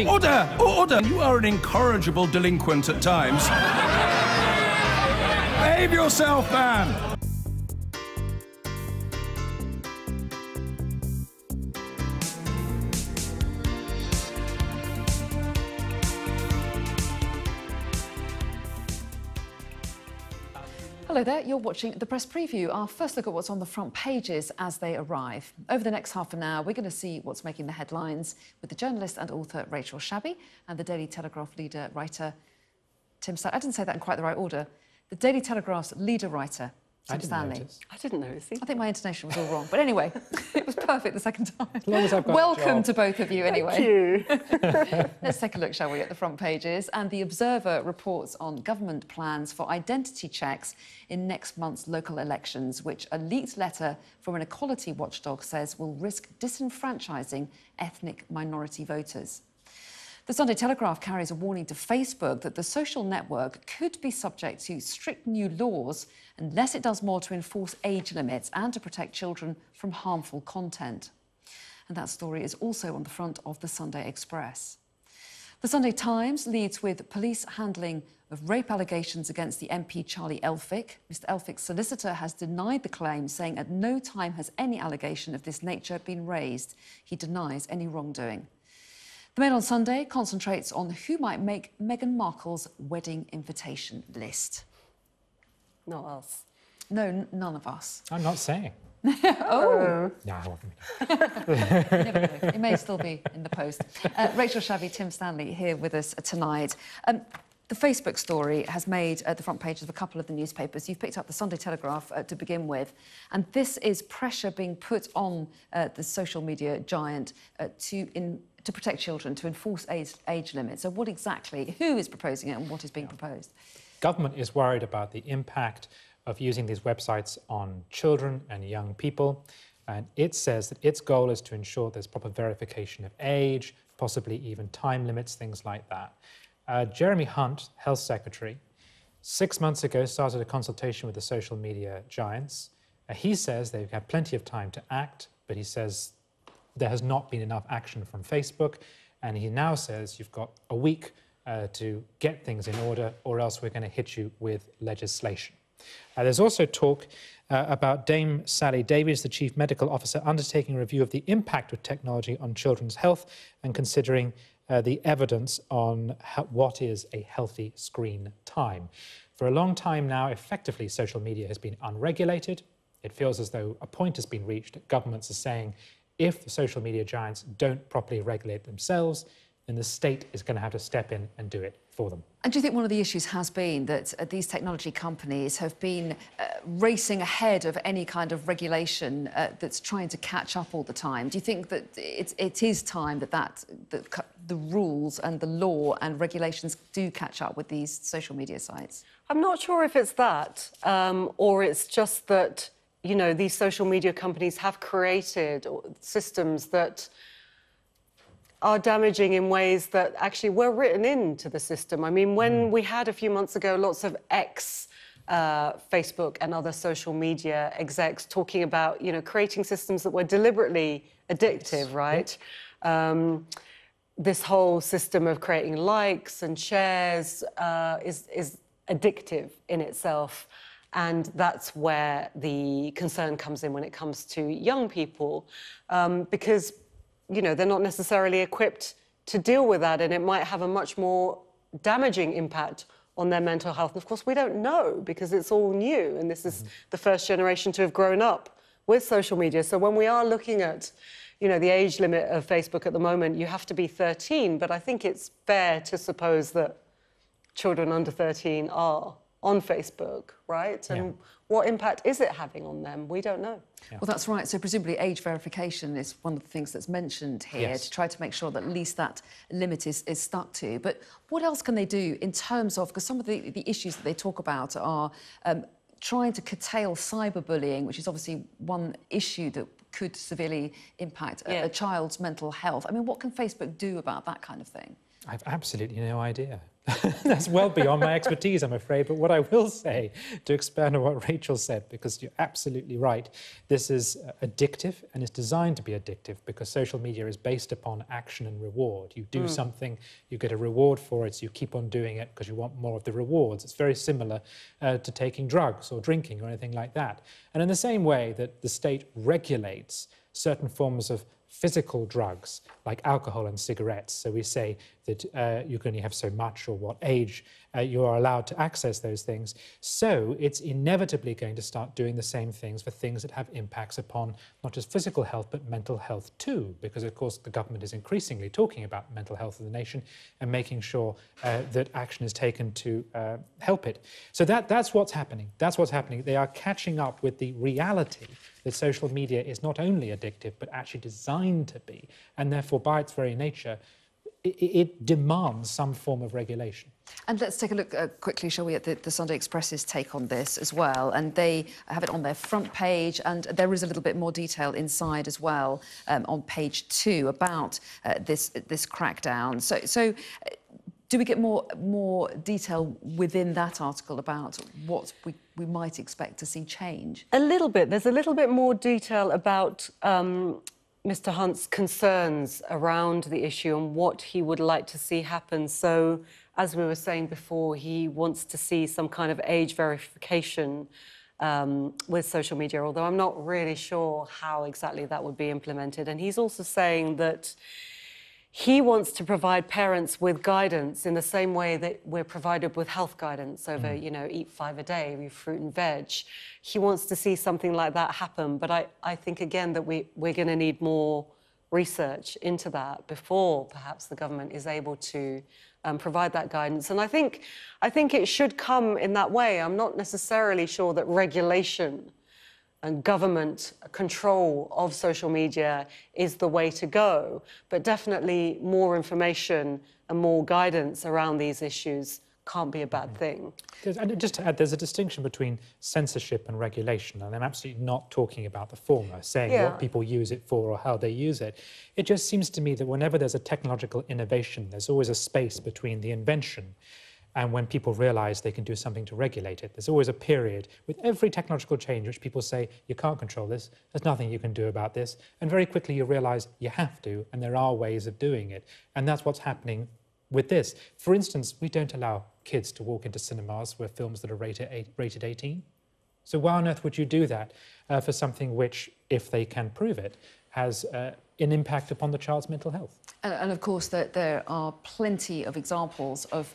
Order! Order! You are an incorrigible delinquent at times. Behave yourself, man! Hello there, you're watching The Press Preview, our first look at what's on the front pages as they arrive. Over the next half an hour, we're going to see what's making the headlines with the journalist and author Rachel Shabby and the Daily Telegraph leader writer Tim Stanley. I didn't say that in quite the right order. The Daily Telegraph's leader writer Tim Stanley. I didn't notice. I think my intonation was all wrong, but anyway, it was perfect the second time. As long as I've got Welcome to both of you, anyway. Thank you. Let's take a look, shall we, at the front pages. And the Observer reports on government plans for identity checks in next month's local elections, which a leaked letter from an equality watchdog says will risk disenfranchising ethnic minority voters. The Sunday Telegraph carries a warning to Facebook that the social network could be subject to strict new laws unless it does more to enforce age limits and to protect children from harmful content. And that story is also on the front of the Sunday Express. The Sunday Times leads with police handling of rape allegations against the MP Charlie Elphicke. Mr Elphicke's solicitor has denied the claim, saying at no time has any allegation of this nature been raised. He denies any wrongdoing. The Mail on Sunday concentrates on who might make Meghan Markle's wedding invitation list. Not us. No, none of us. I'm not saying. Oh! No, I won't. You never know. It may still be in the post. Rachel Shabby, Tim Stanley here with us tonight. The Facebook story has made the front pages of a couple of the newspapers. You've picked up the Sunday Telegraph to begin with, and this is pressure being put on the social media giant to protect children, to enforce age limits. So what exactly, who is proposing it and what is being proposed? Government is worried about the impact of using these websites on children and young people, and it says that its goal is to ensure there's proper verification of age, possibly even time limits, things like that. Jeremy Hunt, Health Secretary, 6 months ago started a consultation with the social media giants. He says they've had plenty of time to act, but he says there has not been enough action from Facebook, and he now says you've got a week to get things in order, or else we're going to hit you with legislation. There's also talk about Dame Sally Davies, the Chief Medical Officer, undertaking a review of the impact of technology on children's health and considering the evidence on what is a healthy screen time. For a long time now, effectively, social media has been unregulated. It feels as though a point has been reached. Governments are saying if the social media giants don't properly regulate themselves, then the state is going to have to step in and do it for them. And do you think one of the issues has been that these technology companies have been racing ahead of any kind of regulation that's trying to catch up all the time? Do you think that it is time that the rules and the law and regulations do catch up with these social media sites? I'm not sure if it's that, or it's just that, you know, these social media companies have created systems that are damaging in ways that actually were written into the system. I mean, when we had a few months ago lots of Facebook and other social media execs talking about, you know, creating systems that were deliberately addictive, right? This whole system of creating likes and shares is addictive in itself. And that's where the concern comes in when it comes to young people, because you know, they're not necessarily equipped to deal with that, and it might have a much more damaging impact on their mental health. And of course, we don't know because it's all new, and this is the first generation to have grown up with social media. So when we are looking at, you know, the age limit of Facebook at the moment, you have to be 13, but I think it's fair to suppose that children under 13 are on Facebook, right? And what impact is it having on them? We don't know. Yeah. Well, that's right. So presumably age verification is one of the things that's mentioned here to try to make sure that at least that limit is stuck to. But what else can they do in terms of, because some of the issues that they talk about are trying to curtail cyberbullying, which is obviously one issue that could severely impact a child's mental health. I mean, what can Facebook do about that kind of thing? I've absolutely no idea. That's well beyond my expertise, I'm afraid. But what I will say, to expand on what Rachel said, because you're absolutely right, this is addictive, and it's designed to be addictive because social media is based upon action and reward. You do something, you get a reward for it, so you keep on doing it because you want more of the rewards. It's very similar to taking drugs or drinking or anything like that. And in the same way that the state regulates certain forms of physical drugs like alcohol and cigarettes. So we say that you can only have so much or what age you are allowed to access those things. So it's inevitably going to start doing the same things for things that have impacts upon not just physical health, but mental health too. Because of course the government is increasingly talking about mental health of the nation and making sure that action is taken to help it. So that's what's happening. That's what's happening. They are catching up with the reality that social media is not only addictive, but actually designed to be. And therefore, by its very nature, it demands some form of regulation. And let's take a look quickly, shall we, at the Sunday Express's take on this as well. And they have it on their front page, and there is a little bit more detail inside as well on page 2 about this crackdown. So do we get more detail within that article about what we might expect to see change? A little bit. There's a little bit more detail about Mr. Hunt's concerns around the issue and what he would like to see happen. So, as we were saying before, he wants to see some kind of age verification with social media, although I'm not really sure how exactly that would be implemented. And he's also saying that he wants to provide parents with guidance in the same way that we're provided with health guidance over, you know, eat 5 a day, eat fruit and veg. He wants to see something like that happen. But I think, again, that we're going to need more research into that before perhaps the government is able to provide that guidance. And I think it should come in that way. I'm not necessarily sure that regulation and government control of social media is the way to go, but definitely more information and more guidance around these issues can't be a bad thing. And just to add, there's a distinction between censorship and regulation, and I'm absolutely not talking about the former, saying what people use it for or how they use it. It just seems to me that whenever there's a technological innovation, there's always a space between the invention and when people realise they can do something to regulate it. There's always a period with every technological change which people say, you can't control this, there's nothing you can do about this, and very quickly you realise you have to, and there are ways of doing it. And that's what's happening with this. For instance, we don't allow kids to walk into cinemas where films that are rated 18. So why on earth would you do that for something which, if they can prove it, has an impact upon the child's mental health? And of course, there are plenty of examples of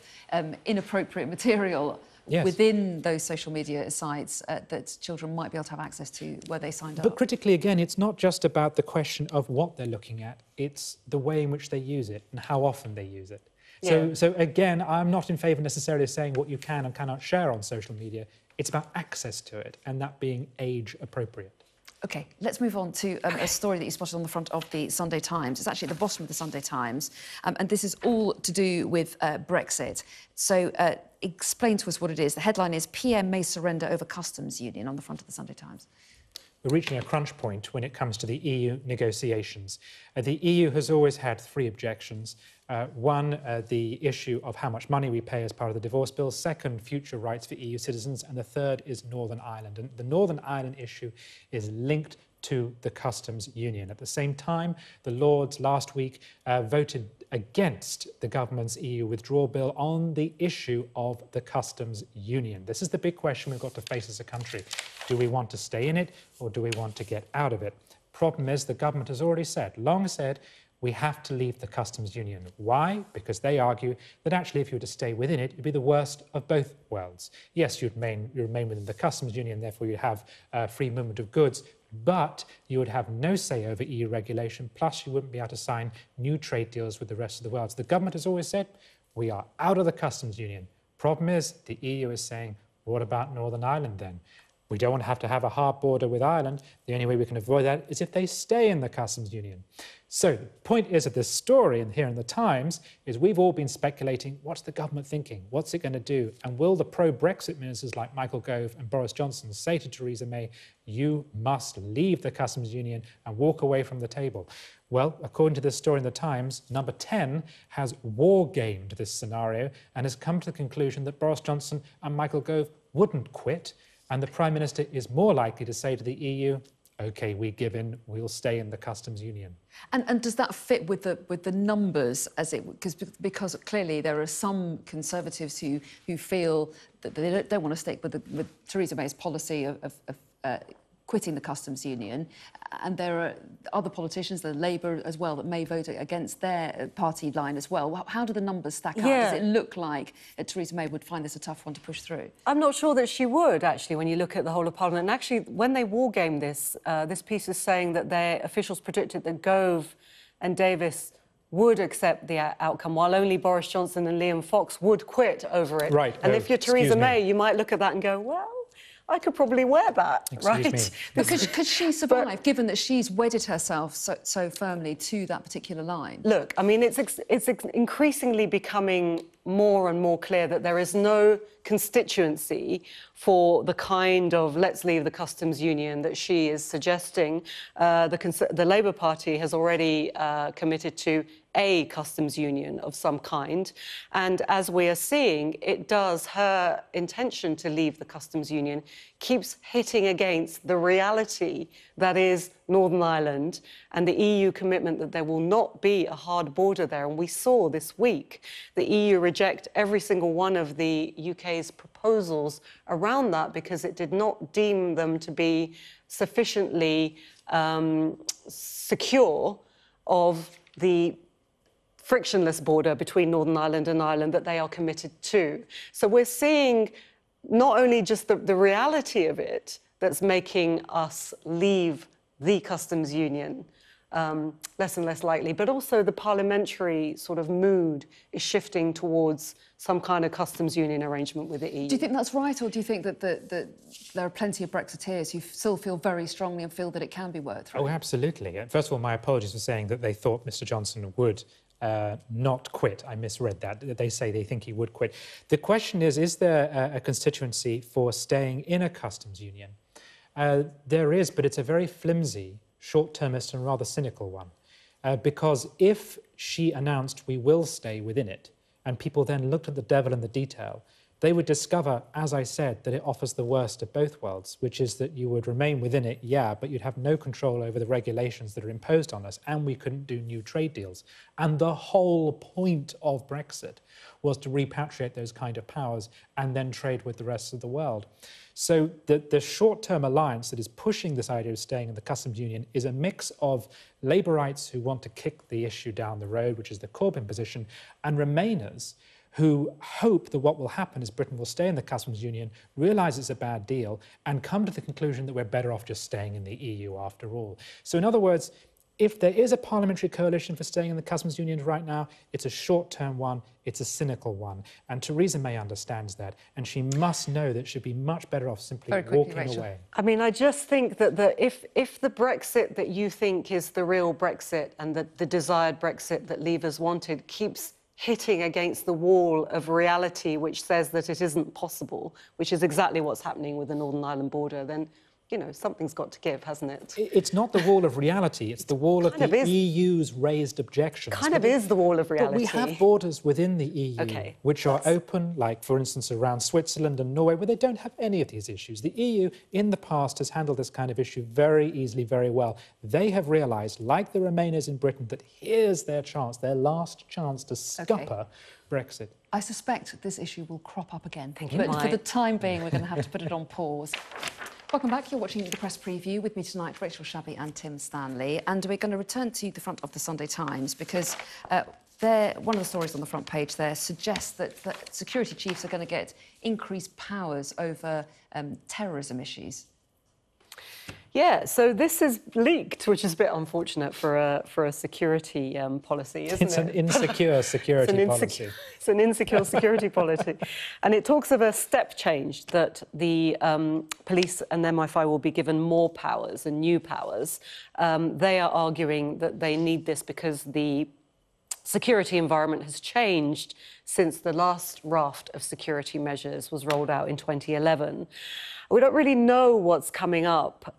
inappropriate material within those social media sites that children might be able to have access to where they signed up. But critically, again, it's not just about the question of what they're looking at, it's the way in which they use it and how often they use it. So again, I'm not in favour necessarily of saying what you can and cannot share on social media. It's about access to it and that being age appropriate. OK, let's move on to a story that you spotted on the front of the Sunday Times. It's actually at the bottom of the Sunday Times, and this is all to do with Brexit. So explain to us what it is. The headline is PM may surrender over customs union on the front of the Sunday Times. We're reaching a crunch point when it comes to the EU negotiations. The EU has always had 3 objections. One, the issue of how much money we pay as part of the divorce bill. Second, future rights for EU citizens. And the third is Northern Ireland. And the Northern Ireland issue is linked to the customs union. At the same time, the Lords last week voted against the government's EU withdrawal bill on the issue of the customs union. This is the big question we've got to face as a country. Do we want to stay in it or do we want to get out of it? Problem is, the government has already said, long said, we have to leave the customs union. Why? Because they argue that actually if you were to stay within it, it'd be the worst of both worlds. Yes, you remain within the customs union, therefore you have free movement of goods, but you would have no say over EU regulation, plus you wouldn't be able to sign new trade deals with the rest of the world. So the government has always said, we are out of the customs union. Problem is, the EU is saying, what about Northern Ireland then? We don't want to have a hard border with Ireland. The only way we can avoid that is if they stay in the customs union. So the point is that this story here in the Times is we've all been speculating, what's the government thinking? What's it going to do? And will the pro-Brexit ministers like Michael Gove and Boris Johnson say to Theresa May, you must leave the customs union and walk away from the table? Well, according to this story in the Times, Number 10 has war-gamed this scenario and has come to the conclusion that Boris Johnson and Michael Gove wouldn't quit, and the Prime Minister is more likely to say to the EU, OK, we give in, we'll stay in the customs union. And does that fit with the numbers, as it because clearly there are some Conservatives who feel that they don't want to stick with Theresa May's policy of quitting the customs union, and there are other politicians, the Labour as well, that may vote against their party line as well. How do the numbers stack up? Does it look like Theresa May would find this a tough one to push through? I'm not sure that she would, actually, when you look at the whole of Parliament. And actually, when they wargamed this, this piece is saying that their officials predicted that Gove and Davis would accept the outcome, while only Boris Johnson and Liam Fox would quit over it. Right. And if you're Theresa May, you might look at that and go, well, I could probably wear that, right? Because could she survive, given that she's wedded herself so firmly to that particular line? Look, I mean, it's increasingly becoming more and more clear that there is no constituency for the kind of let's leave the customs union that she is suggesting. The Labour Party has already committed to a customs union of some kind. And as we are seeing, her intention to leave the customs union keeps hitting against the reality that is Northern Ireland and the EU commitment that there will not be a hard border there. And we saw this week the EU reject every single one of the UK's proposals around that because it did not deem them to be sufficiently secure of the frictionless border between Northern Ireland and Ireland that they are committed to. So we're seeing not only just the reality of it that's making us leave the customs union less and less likely, but also the parliamentary sort of mood is shifting towards some kind of customs union arrangement with the EU. Do you think that's right, or do you think that there are plenty of Brexiteers who still feel very strongly and feel that it can be worked through? Oh, absolutely. First of all, my apologies for saying that they thought Mr Johnson would not quit. I misread that. They say they think he would quit. The question is there a constituency for staying in a customs union? There is, but it's a very flimsy, short-termist and rather cynical one. Because if she announced we will stay within it, and people then looked at the devil in the detail, they would discover, as I said, that it offers the worst of both worlds, which is that you would remain within it, yeah, but you'd have no control over the regulations that are imposed on us, and we couldn't do new trade deals. And the whole point of Brexit was to repatriate those kind of powers and then trade with the rest of the world. So the short-term alliance that is pushing this idea of staying in the customs union is a mix of Labourites who want to kick the issue down the road, which is the Corbyn position, and Remainers who hope that what will happen is Britain will stay in the customs union, realise it's a bad deal, and come to the conclusion that we're better off just staying in the EU after all. So in other words, if there is a parliamentary coalition for staying in the customs union right now, it's a short-term one, it's a cynical one. And Theresa May understands that, and she must know that she'd be much better off simply walking away. I mean, I just think that if the Brexit that you think is the real Brexit and the desired Brexit that Leavers wanted keeps hitting against the wall of reality which says that it isn't possible, which is exactly what's happening with the Northern Ireland border, then, you know, something's got to give, hasn't it? It's not the wall of reality, it's the wall of the EU's raised objections. Kind of is the wall of reality. But we have borders within the EU which are open, like, for instance, around Switzerland and Norway, where they don't have any of these issues. The EU, in the past, has handled this kind of issue very easily, very well. They have realised, like the Remainers in Britain, that here's their chance, their last chance to scupper Brexit. I suspect this issue will crop up again. But for the time being, we're going to have to put it on pause. Welcome back. You're watching the Press Preview. With me tonight, Rachel Shabby and Tim Stanley. And we're going to return to the front of the Sunday Times because one of the stories on the front page there suggests that security chiefs are going to get increased powers over terrorism issues. Yeah, so this is leaked, which is a bit unfortunate for a security policy, isn't it? It's an insecure security policy. It's an insecure security policy. And it talks of a step change, that the police and MI5 will be given more powers and new powers. They are arguing that they need this because the security environment has changed since the last raft of security measures was rolled out in 2011. We don't really know what's coming up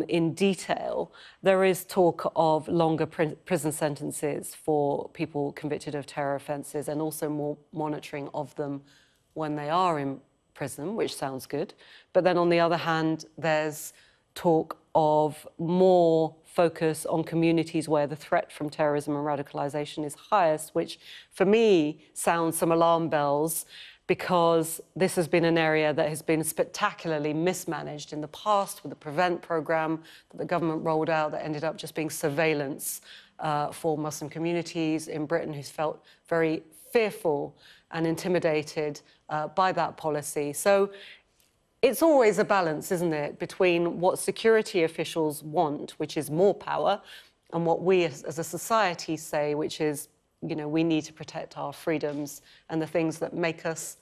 in detail. There is talk of longer prison sentences for people convicted of terror offences and also more monitoring of them when they are in prison, which sounds good. But then on the other hand, there's talk of more focus on communities where the threat from terrorism and radicalisation is highest, which for me sounds some alarm bells, because this has been an area that has been spectacularly mismanaged in the past with the PREVENT programme that the government rolled out that ended up just being surveillance for Muslim communities in Britain who's felt very fearful and intimidated by that policy. So it's always a balance, isn't it, between what security officials want, which is more power, and what we as a society say, which is, you know, we need to protect our freedoms and the things that make us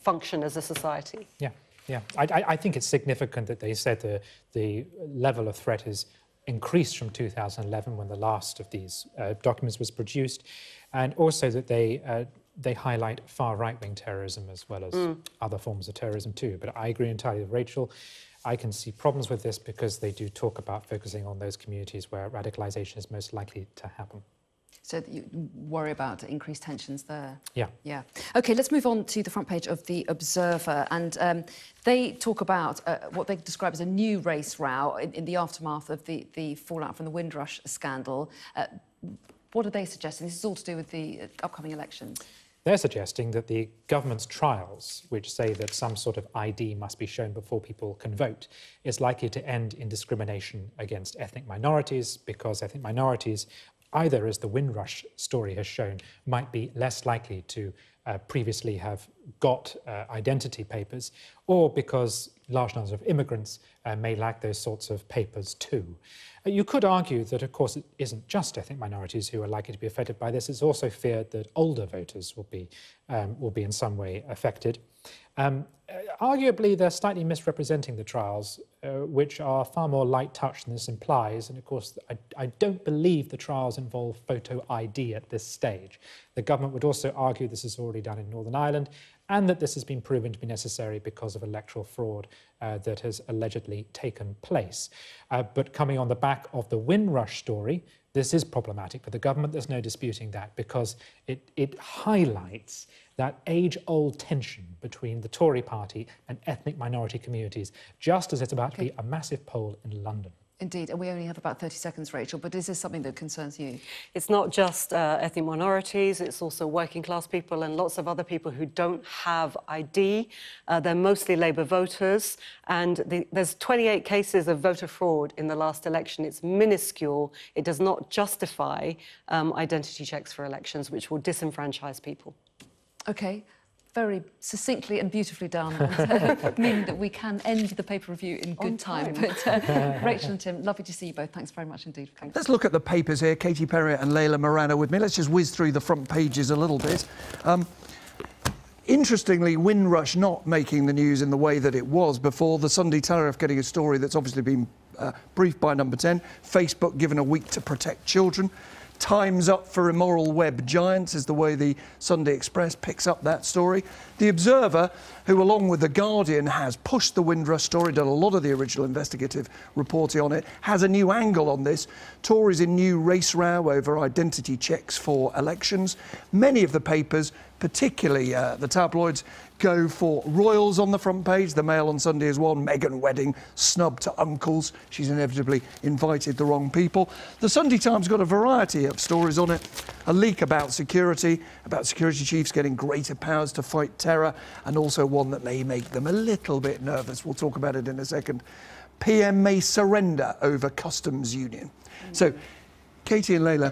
function as a society. Yeah. I think it's significant that they said the level of threat has increased from 2011 when the last of these documents was produced, and also that they highlight far right-wing terrorism as well as other forms of terrorism too. But I agree entirely with Rachel. I can see problems with this because they do talk about focusing on those communities where radicalisation is most likely to happen. So that you worry about increased tensions there? Yeah. Yeah. OK, let's move on to the front page of The Observer. And they talk about what they describe as a new race row in the aftermath of the fallout from the Windrush scandal. What are they suggesting? This is all to do with the upcoming elections. They're suggesting that the government's trials, which say that some sort of ID must be shown before people can vote, is likely to end in discrimination against ethnic minorities, because ethnic minorities, either, as the Windrush story has shown, might be less likely to previously have got identity papers, or because large numbers of immigrants may lack those sorts of papers too. You could argue that, of course, it isn't just ethnic minorities who are likely to be affected by this. It's also feared that older voters will be in some way affected. Arguably, they're slightly misrepresenting the trials, which are far more light touch than this implies. And of course, I don't believe the trials involve photo ID at this stage. The government would also argue this is already done in Northern Ireland, and that this has been proven to be necessary because of electoral fraud that has allegedly taken place. But coming on the back of the Windrush story, this is problematic for the government. There's no disputing that, because it highlights that age-old tension between the Tory party and ethnic minority communities, just as it's about to be a massive poll in London. Indeed, and we only have about 30 seconds, Rachel, but is this something that concerns you? It's not just ethnic minorities, it's also working class people and lots of other people who don't have ID. They're mostly Labour voters, and there's 28 cases of voter fraud in the last election. It's minuscule. It does not justify identity checks for elections, which will disenfranchise people. OK. Very succinctly and beautifully done, meaning that we can end the paper review in good time. But Rachel and Tim, lovely to see you both. Thanks very much indeed for coming. Let's look at the papers here. Katie Perry and Layla Morano with me. Let's just whiz through the front pages a little bit. Interestingly, Windrush not making the news in the way that it was before. The Sunday Telegraph getting a story that's obviously been briefed by Number 10. Facebook given a week to protect children. Time's up for immoral web giants is the way the Sunday Express picks up that story. The Observer, who along with The Guardian has pushed the Windrush story, done a lot of the original investigative reporting on it, has a new angle on this. Tories in new race row over identity checks for elections. Many of the papers, particularly the tabloids, go for royals on the front page. The Mail on Sunday is one. Meghan wedding snub to uncles. She's inevitably invited the wrong people. The Sunday Times got a variety of stories on it. A leak about security chiefs getting greater powers to fight terror, and also one that may make them a little bit nervous. We'll talk about it in a second. PM may surrender over customs union. So, Katie and Layla,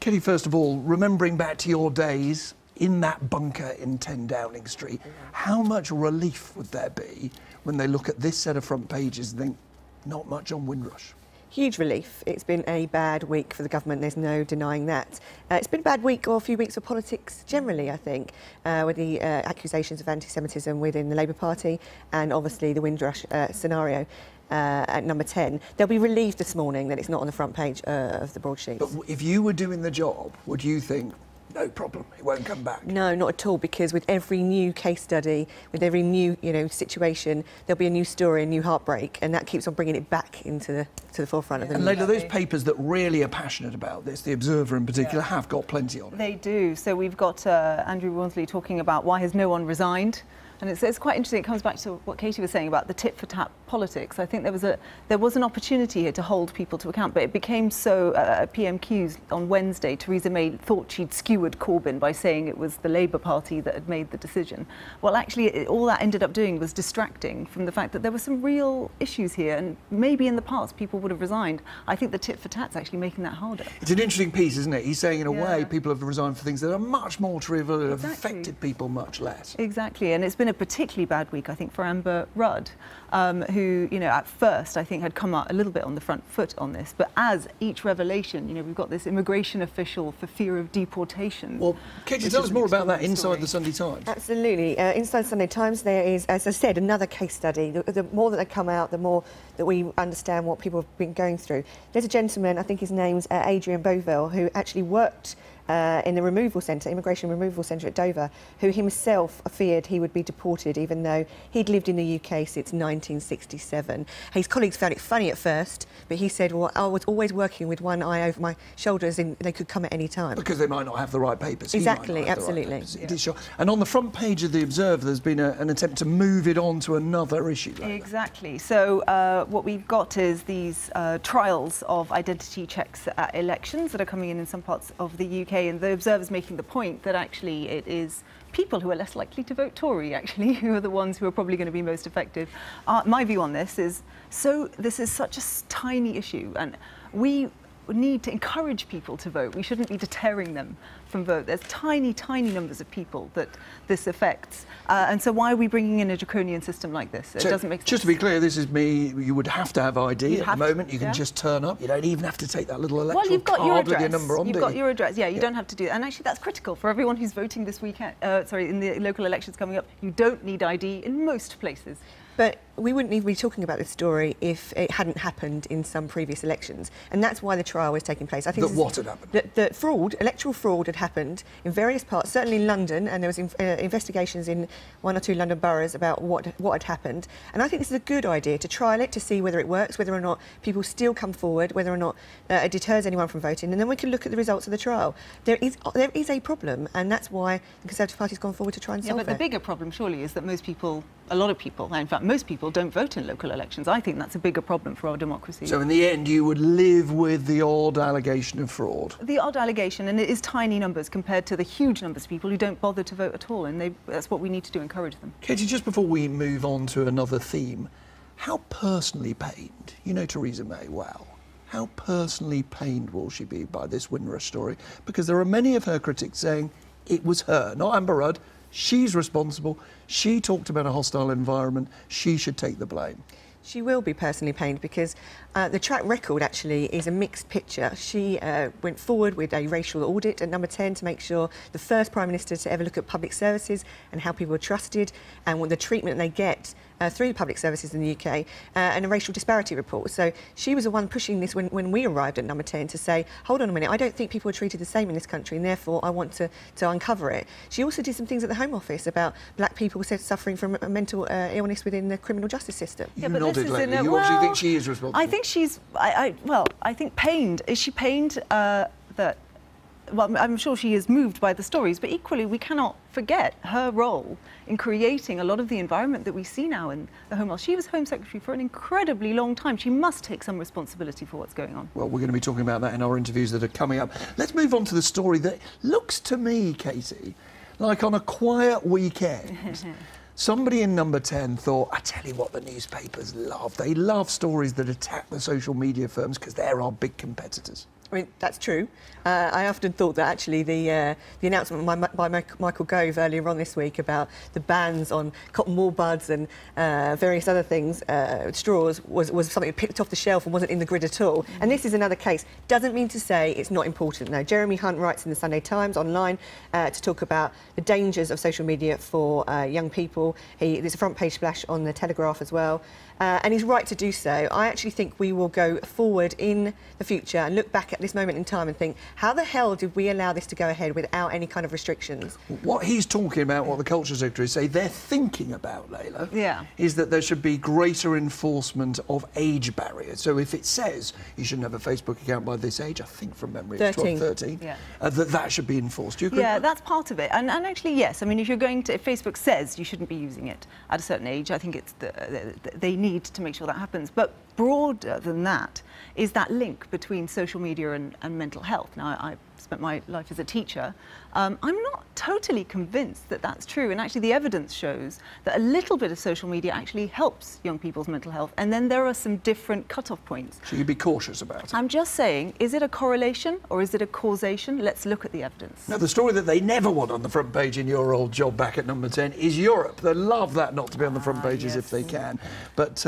Katie, first of all, remembering back to your days in that bunker in 10 Downing Street, how much relief would there be when they look at this set of front pages and think, not much on Windrush? Huge relief. It's been a bad week for the government, there's no denying that. It's been a bad week, or a few weeks, for politics generally, I think, with the accusations of anti-Semitism within the Labour Party and obviously the Windrush scenario. at number 10. They'll be relieved this morning that it's not on the front page of the broadsheets. But if you were doing the job, would you think, no problem, it won't come back? No, not at all, because with every new case study, with every new situation, there'll be a new story, a new heartbreak, and that keeps on bringing it back into the forefront of the news. And Layla, those papers that really are passionate about this, the Observer in particular, have got plenty on it. They do. So we've got Andrew Worsley talking about why has no one resigned. And it's quite interesting. It comes back to what Katie was saying about the tit-for-tat politics. I think there was an opportunity here to hold people to account, but it became so at PMQs on Wednesday, Theresa May thought she'd skewered Corbyn by saying it was the Labour Party that had made the decision. Well, actually, all that ended up doing was distracting from the fact that there were some real issues here, and maybe in the past people would have resigned. I think the tit-for-tat's actually making that harder. It's an interesting piece, isn't it? He's saying, in a way, people have resigned for things that are much more trivial and have affected people much less. Exactly, and it's been a particularly bad week, I think, for Amber Rudd, who, at first, I think, had come out a little bit on the front foot on this. But as each revelation, we've got this immigration official for fear of deportation. Well, Katie, tell us more about that inside the Sunday Times. Absolutely. Inside the Sunday Times, there is, as I said, another case study. The more that they come out, the more that we understand what people have been going through. There's a gentleman, I think his name's Adrian Bovell, who actually worked in the removal centre, immigration removal centre at Dover, who himself feared he would be deported even though he'd lived in the UK since 1967. His colleagues found it funny at first, but he said, well, I was always working with one eye over my shoulders and they could come at any time. Because they might not have the right papers. Exactly, absolutely. It is sure. And on the front page of the Observer, there's been an attempt to move it on to another issue. Exactly. So what we've got is these trials of identity checks at elections that are coming in some parts of the UK. And the Observer's making the point that actually it is people who are less likely to vote Tory, actually, who are the ones who are probably going to be most effective. My view on this is, this is such a tiny issue, and we need to encourage people to vote. We shouldn't be deterring them from vote. There's tiny, tiny numbers of people that this affects. And so why are we bringing in a draconian system like this? It doesn't make sense. Just to be clear, this is me. You would have to have ID at the moment. You can just turn up. You don't even have to take that little electoral card with your number on, You've got your address. Yeah, you don't have to do that. And actually, that's critical for everyone who's voting this weekend. In the local elections coming up. You don't need ID in most places. But we wouldn't even be talking about this story if it hadn't happened in some previous elections. And that's why the trial was taking place. I think what had happened? That fraud, electoral fraud had happened in various parts, certainly in London, and there was investigations in one or two London boroughs about what had happened. And I think this is a good idea to trial it, to see whether it works, whether or not people still come forward, whether or not it deters anyone from voting, and then we can look at the results of the trial. There is a problem, and that's why the Conservative Party's gone forward to try and solve it. But the bigger problem, surely, is that a lot of people, in fact, most people don't vote in local elections. I think that's a bigger problem for our democracy. So in the end, you would live with the odd allegation of fraud? The odd allegation, and it is tiny numbers compared to the huge numbers of people who don't bother to vote at all, and that's what we need to do, encourage them. Katie, just before we move on to another theme, how personally pained, Theresa May well, how personally pained will she be by this Windrush story? Because there are many of her critics saying it was her, not Amber Rudd. She's responsible. She talked about a hostile environment. She should take the blame. She will be personally pained because the track record actually is a mixed picture. She went forward with a racial audit at number 10 to make sure the first Prime Minister to ever look at public services and how people are trusted and what the treatment they get through public services in the UK, and a racial disparity report. So she was the one pushing this when we arrived at number 10 to say, hold on a minute, I don't think people are treated the same in this country, and therefore I want to uncover it. She also did some things at the Home Office about black people suffering from a mental illness within the criminal justice system. You nodded lately. You obviously think she is responsible. I think she's, I think pained. Is she pained that... Well, I'm sure she is moved by the stories, but equally we cannot forget her role in creating a lot of the environment that we see now in the Home Office. She was Home Secretary for an incredibly long time. She must take some responsibility for what's going on. Well, we're going to be talking about that in our interviews that are coming up. Let's move on to the story that looks to me, Katie, like on a quiet weekend. Somebody in number 10 thought, I tell you what the newspapers love. They love stories that attack the social media firms because they're our big competitors. I mean, that's true. I often thought that actually the announcement by Michael Gove earlier on this week about the bans on cotton wool buds and various other things, straws, was something picked off the shelf and wasn't in the grid at all. And this is another case. Doesn't mean to say it's not important. Now, Jeremy Hunt writes in the Sunday Times online to talk about the dangers of social media for young people. There's a front page splash on the Telegraph as well. and he's right to do so. I actually think we will go forward in the future and look back at this moment in time and think, how the hell did we allow this to go ahead without any kind of restrictions? What he's talking about, what the Culture Secretary say they're thinking about, Layla, is that there should be greater enforcement of age barriers. So if it says you shouldn't have a Facebook account by this age, I think from memory it's 12, 13, that should be enforced. Do you agree? Yeah, that's part of it. And actually, yes. I mean, if Facebook says you shouldn't be using it at a certain age, I think it's they need to make sure that happens. But broader than that is that link between social media and mental health. Now, I spent my life as a teacher. I'm not totally convinced that that's true. And actually, the evidence shows that a little bit of social media actually helps young people's mental health. And then there are some different cut-off points. So you'd be cautious about it? I'm just saying, is it a correlation or is it a causation? Let's look at the evidence. Now, the story that they never want on the front page in your old job back at number 10 is Europe. They love that not to be on the front pages if they can. But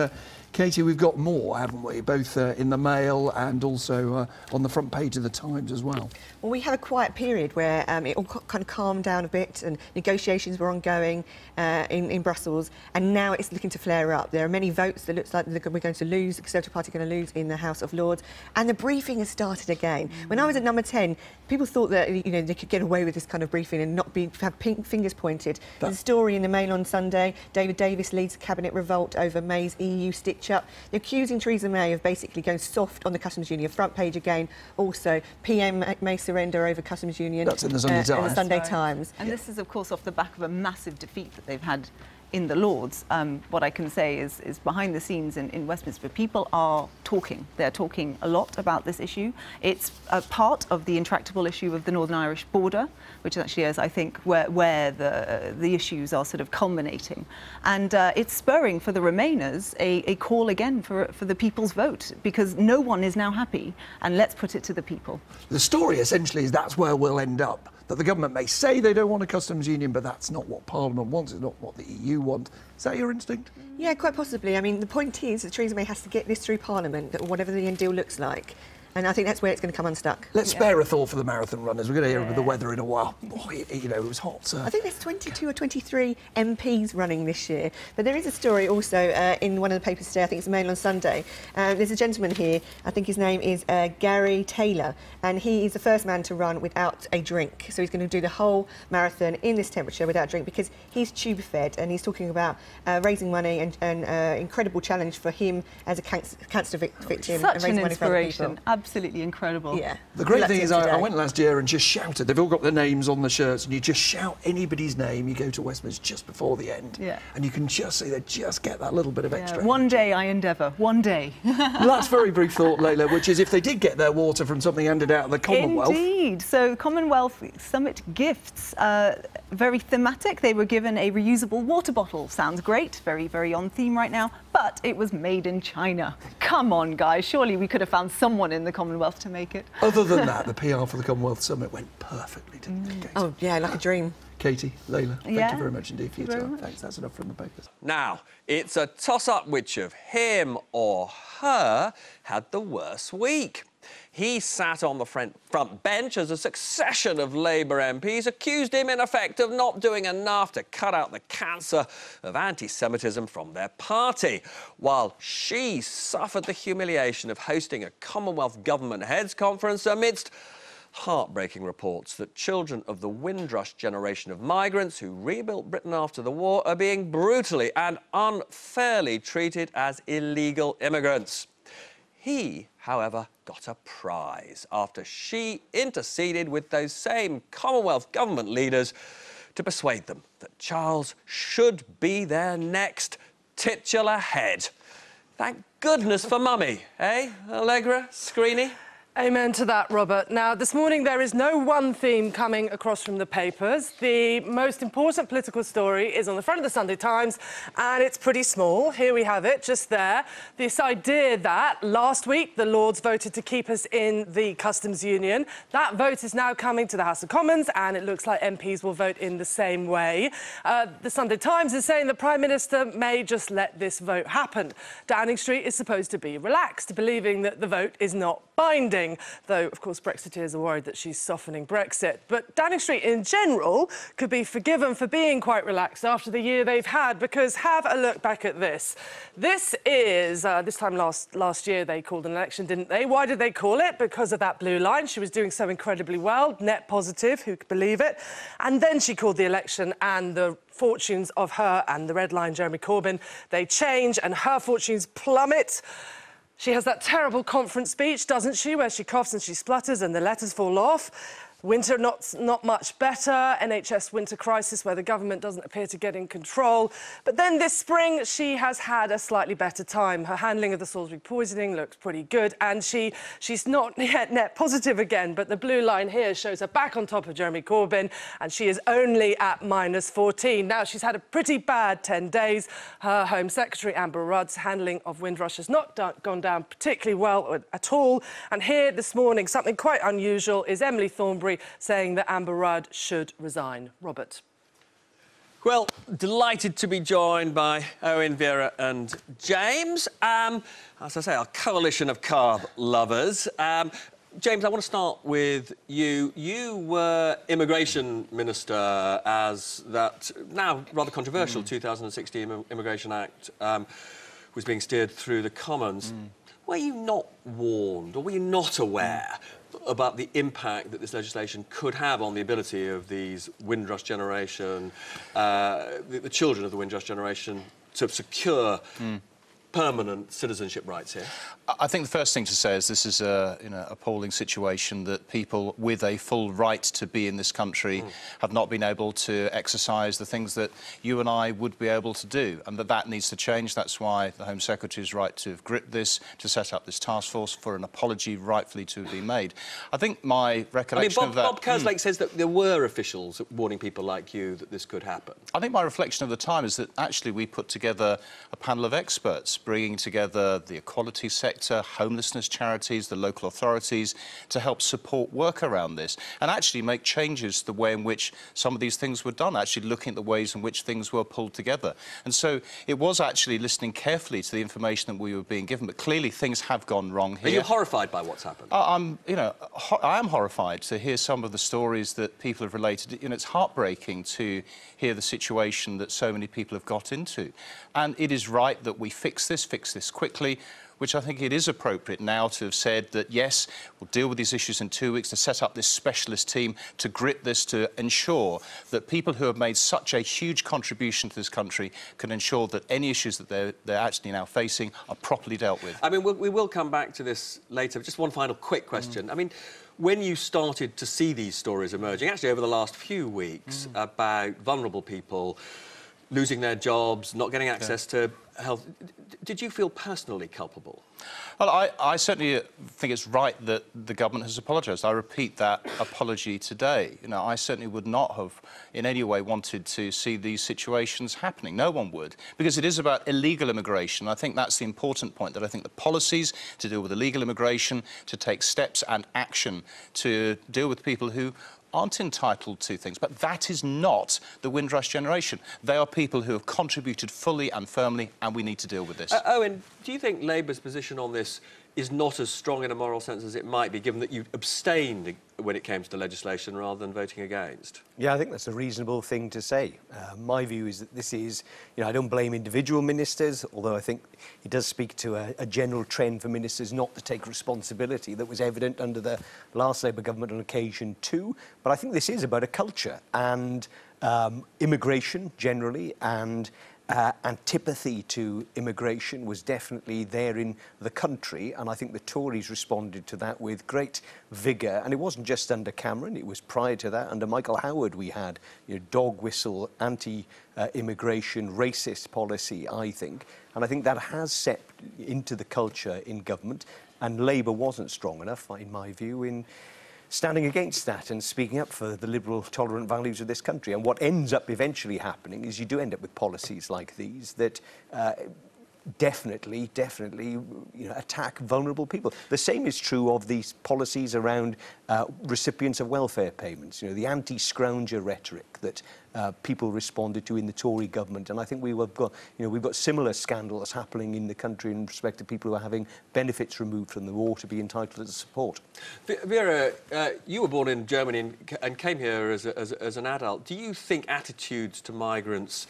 Katie, we've got more, haven't we? Both in the Mail and also on the front page of the Times as well. Well, we had a quiet period where it all kind of calmed down a bit and negotiations were ongoing in Brussels, and now it's looking to flare up. There are many votes that looks like we're going to lose, the Conservative Party are going to lose in the House of Lords, and the briefing has started again. When I was at number 10, people thought that they could get away with this kind of briefing and not have pink fingers pointed. There's a story in the Mail on Sunday. David Davis leads a cabinet revolt over May's EU stitch-up. They're accusing Theresa May of basically going soft on the customs union. Front page again. Also, PM May surrender over customs union. That's in the Sunday Times. In the Sunday Times. And this is, of course, off the back of a massive defeat that they've had in the Lords. What I can say is behind the scenes in Westminster, people are talking. They're talking a lot about this issue. It's a part of the intractable issue of the Northern Irish border, which actually is, I think, where the issues are sort of culminating. And it's spurring for the Remainers a call again for the people's vote, because no one is now happy, and let's put it to the people. The story essentially is that's where we'll end up. That the government may say they don't want a customs union, but that's not what Parliament wants, it's not what the EU want. Is that your instinct? Yeah, quite possibly. I mean, the point is that Theresa May has to get this through Parliament, whatever the end deal looks like. And I think that's where it's going to come unstuck. Let's spare a thought for the marathon runners. We're going to hear about the weather in a while. Boy, it was hot. I think there's 22 or 23 MPs running this year. But there is a story also in one of the papers today, I think it's the Mail on Sunday. There's a gentleman here, I think his name is Gary Taylor, and he is the first man to run without a drink. So he's going to do the whole marathon in this temperature without a drink, because he's tube-fed, and he's talking about raising money and incredible challenge for him as a cancer victim. Such and an inspiration. Absolutely incredible. Yeah. The great thing is I went last year and just shouted. They've all got their names on the shirts, and you just shout anybody's name. You go to Westminster just before the end, and you can just see they just get that little bit of extra. One day I endeavour. One day. Last very brief thought, Layla, which is if they did get their water from something handed out of the Commonwealth. Indeed. So Commonwealth Summit gifts, very thematic. They were given a reusable water bottle. Sounds great. Very, very on theme right now. But it was made in China. Come on, guys. Surely we could have found someone in the Commonwealth to make it. Other than that, the PR for the Commonwealth Summit went perfectly, didn't it, Katie? Oh, yeah, like a dream. Katie, Layla, thank you very much indeed for your time. Thanks, that's enough from the papers. Now, it's a toss-up which of him or her had the worst week. He sat on the front bench as a succession of Labour MPs accused him, in effect, of not doing enough to cut out the cancer of anti-Semitism from their party, while she suffered the humiliation of hosting a Commonwealth Government Heads Conference amidst heartbreaking reports that children of the Windrush generation of migrants who rebuilt Britain after the war are being brutally and unfairly treated as illegal immigrants. He, however, got a prize after she interceded with those same Commonwealth government leaders to persuade them that Charles should be their next titular head. Thank goodness for Mummy, eh, Allegra, Screeny? Amen to that, Robert. Now, this morning there is no one theme coming across from the papers. The most important political story is on the front of the Sunday Times, and it's pretty small. Here we have it, just there. This idea that last week the Lords voted to keep us in the customs union. That vote is now coming to the House of Commons, and it looks like MPs will vote in the same way. The Sunday Times is saying the Prime Minister may just let this vote happen. Downing Street is supposed to be relaxed, believing that the vote is not binding. spring, though, of course, Brexiteers are worried that she's softening Brexit. But Downing Street in general could be forgiven for being quite relaxed after the year they've had, because have a look back at this. This is, this time last year they called an election, didn't they? Why did they call it? Because of that blue line. She was doing so incredibly well, net positive, who could believe it? And then she called the election, and the fortunes of her and the red line, Jeremy Corbyn, they change and her fortunes plummet. She has that terrible conference speech, doesn't she, where she coughs and she splutters and the letters fall off. Winter not much better, NHS winter crisis where the government doesn't appear to get in control. But then this spring, she has had a slightly better time. Her handling of the Salisbury poisoning looks pretty good, and she's not yet net positive again, but the blue line here shows her back on top of Jeremy Corbyn, and she is only at -14. Now, she's had a pretty bad 10 days. Her Home Secretary, Amber Rudd's handling of Windrush has not gone down particularly well at all. And here this morning, something quite unusual is Emily Thornberry saying that Amber Rudd should resign. Robert. Well, delighted to be joined by Owen, Vera and James. As I say, our coalition of carb lovers. James, I want to start with you. You were Immigration Minister as that now rather controversial 2016 Immigration Act was being steered through the Commons. Were you not warned, or were you not aware about the impact that this legislation could have on the ability of these Windrush generation, the children of the Windrush generation, to secure permanent citizenship rights here? I think the first thing to say is this is an appalling situation that people with a full right to be in this country have not been able to exercise the things that you and I would be able to do, and that needs to change. That's why the Home Secretary's right to have gripped this, to set up this task force, for an apology rightfully to be made. I think my recollection of that... Bob Kerslake says that there were officials warning people like you that this could happen. I think my reflection of the time is that actually we put together a panel of experts bringing together the equality sector, homelessness charities, the local authorities, to help support work around this and actually make changes to the way in which some of these things were done, actually looking at the ways in which things were pulled together. And so it was actually listening carefully to the information that we were being given, but clearly things have gone wrong here. Are you horrified by what's happened? I am horrified to hear some of the stories that people have related. It's heartbreaking to hear the situation that so many people have got into. And it is right that we fix this quickly, which I think it is appropriate now to have said that, yes, we'll deal with these issues in 2 weeks, to set up this specialist team to grip this, to ensure that people who have made such a huge contribution to this country can ensure that any issues that they're actually now facing are properly dealt with. I mean, we will come back to this later. Just one final quick question. I mean, when you started to see these stories emerging, actually over the last few weeks, about vulnerable people losing their jobs, not getting access to health, did you feel personally culpable? Well, I certainly think it's right that the government has apologised. I repeat that apology today. I certainly would not have in any way wanted to see these situations happening. No one would, because it is about illegal immigration. I think that's the important point, that I think the policies to deal with illegal immigration, to take steps and action to deal with people who aren't entitled to things. But that is not the Windrush generation. They are people who have contributed fully and firmly, and we need to deal with this. Owen, do you think Labour's position on this is not as strong in a moral sense as it might be, given that you abstained when it came to the legislation rather than voting against? Yeah, I think that's a reasonable thing to say. My view is that this is, I don't blame individual ministers, although I think it does speak to a general trend for ministers not to take responsibility that was evident under the last Labour government on occasion too. But I think this is about a culture and immigration generally, and antipathy to immigration was definitely there in the country, and I think the Tories responded to that with great vigour. And it wasn't just under Cameron, it was prior to that. Under Michael Howard we had dog whistle, anti-immigration, racist policy, I think. And I think that has set into the culture in government, and Labour wasn't strong enough, in my view, in standing against that and speaking up for the liberal, tolerant values of this country. And what ends up eventually happening is you do end up with policies like these that definitely, attack vulnerable people. The same is true of these policies around recipients of welfare payments. The anti-scrounger rhetoric that people responded to in the Tory government, and I think we've got similar scandals happening in the country in respect to people who are having benefits removed from them or to be entitled to support. Vera, you were born in Germany and came here as an adult. Do you think attitudes to migrants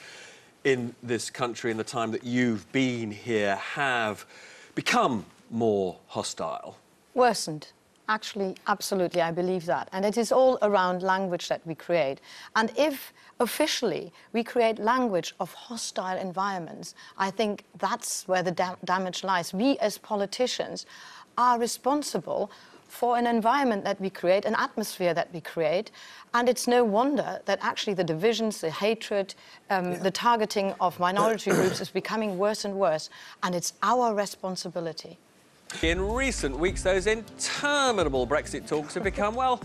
in this country in the time that you've been here have become more hostile? Worsened. Actually, absolutely, I believe that. And it is all around language that we create. And if officially we create language of hostile environments, I think that's where the damage lies. We as politicians are responsible for an environment that we create, an atmosphere that we create. And it's no wonder that actually the divisions, the hatred, the targeting of minority groups is becoming worse and worse. And it's our responsibility. In recent weeks, those interminable Brexit talks have become, well,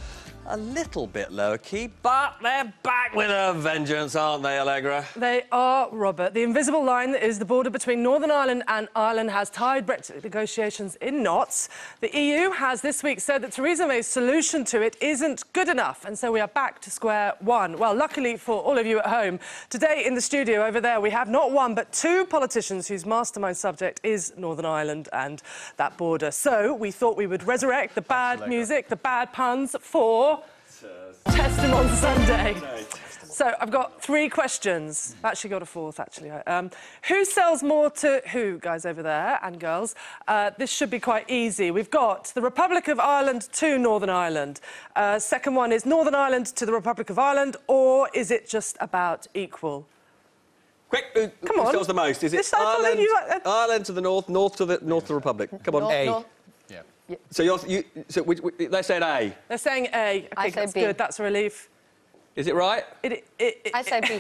a little bit low-key, but they're back with a vengeance, aren't they, Allegra? They are, Robert. The invisible line that is the border between Northern Ireland and Ireland has tied Brexit negotiations in knots. The EU has this week said that Theresa May's solution to it isn't good enough, and so we are back to square one. Well, luckily for all of you at home, today in the studio over there we have not one but two politicians whose mastermind subject is Northern Ireland and that border. So we thought we would resurrect the bad music, the bad puns for Peston on Sunday. So I've got three questions. I've actually got a fourth, actually. Who sells more to who, guys over there and girls? This should be quite easy. We've got the Republic of Ireland to Northern Ireland. Second one is Northern Ireland to the Republic of Ireland, or is it just about equal? Quick, who sells the most? Is it Ireland to the north, north to the Republic? Come on. A. Yeah. So they're saying A. They're saying A. Okay, I say that's B. Good. That's a relief. Is it right? I say B.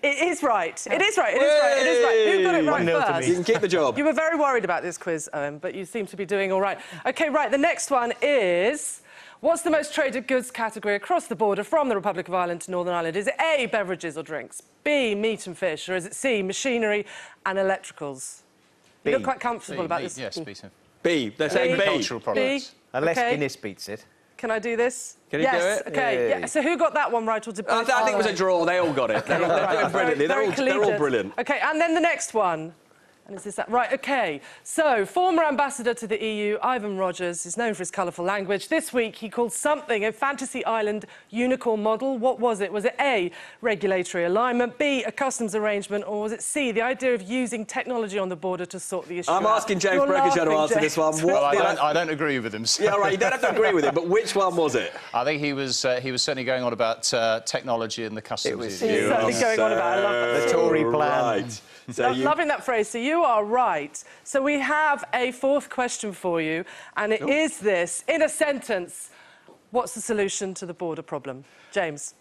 It is right. It is right. It is right. It is right. Who got it right first? You can keep the job. You were very worried about this quiz, Owen, but you seem to be doing all right. OK, right, the next one is... What's the most traded goods category across the border from the Republic of Ireland to Northern Ireland? Is it A, beverages or drinks, B, meat and fish, or is it C, machinery and electricals? B. You look quite comfortable about this. Yes, B. B. They're saying B. Agricultural products. Unless Okay. Guinness beats it. Can I do this? Can you do yes. it? OK. Yay. Yeah. So who got that one right or did both? I think it was a draw. They all got it. They're doing brilliantly. They're all brilliant. OK, and then the next one. And is this that? Right, OK. So, former ambassador to the EU, Ivan Rogers, is known for his colourful language. This week, he called something a fantasy island unicorn model. What was it? Was it A, regulatory alignment, B, a customs arrangement, or was it C, the idea of using technology on the border to sort the issue I'm out? asking James You're Breckisher to laughing, answer this one. James. Well, I don't agree with him. So. Yeah, right, you don't have to agree with him, but which one was it? I think he was certainly going on about technology and the customs. It was union. He's certainly going on about it. I love that. The Tory plan. Right. So Loving that phrase. So you are right. So we have a fourth question for you, and it is this. In a sentence, what's the solution to the border problem? James.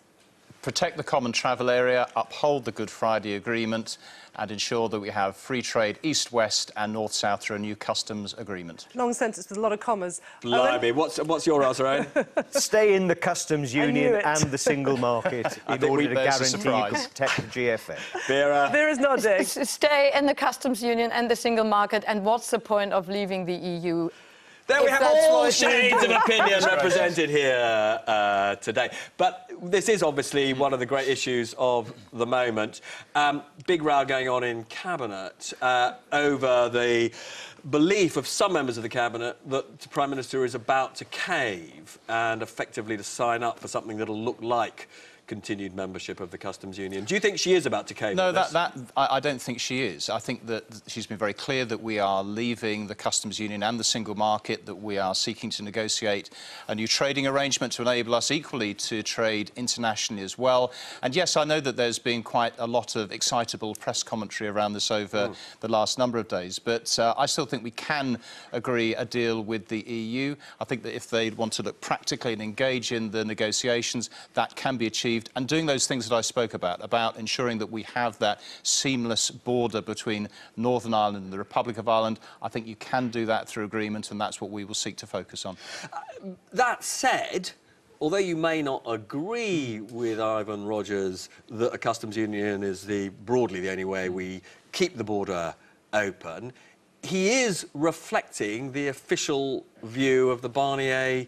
Protect the common travel area, uphold the Good Friday Agreement, and ensure that we have free trade east-west and north-south through a new customs agreement. Long sentence with a lot of commas. Blimey, what's your answer, Owen? Stay in the customs union it. and the single market in think order to there's a guarantee you surprise. can protect the GFA. Vera? Vera's nodding. Stay in the customs union and the single market, and what's the point of leaving the EU? There we If have that's all what you shades do. of opinion represented here today. But this is obviously one of the great issues of the moment. Big row going on in Cabinet over the belief of some members of the Cabinet that the Prime Minister is about to cave and effectively to sign up for something that'll look like continued membership of the customs union. Do you think she is about to cave? No, on this? I don't think she is. I think that she's been very clear that we are leaving the customs union and the single market, that we are seeking to negotiate a new trading arrangement to enable us equally to trade internationally as well. And yes, I know that there's been quite a lot of excitable press commentary around this over the last number of days, but I still think we can agree a deal with the EU. I think that if they want to look practically and engage in the negotiations, that can be achieved. And doing those things that I spoke about ensuring that we have that seamless border between Northern Ireland and the Republic of Ireland, I think you can do that through agreement, and that's what we will seek to focus on. That said, although you may not agree with Ivan Rogers that a customs union is broadly the only way we keep the border open, he is reflecting the official view of the Barnier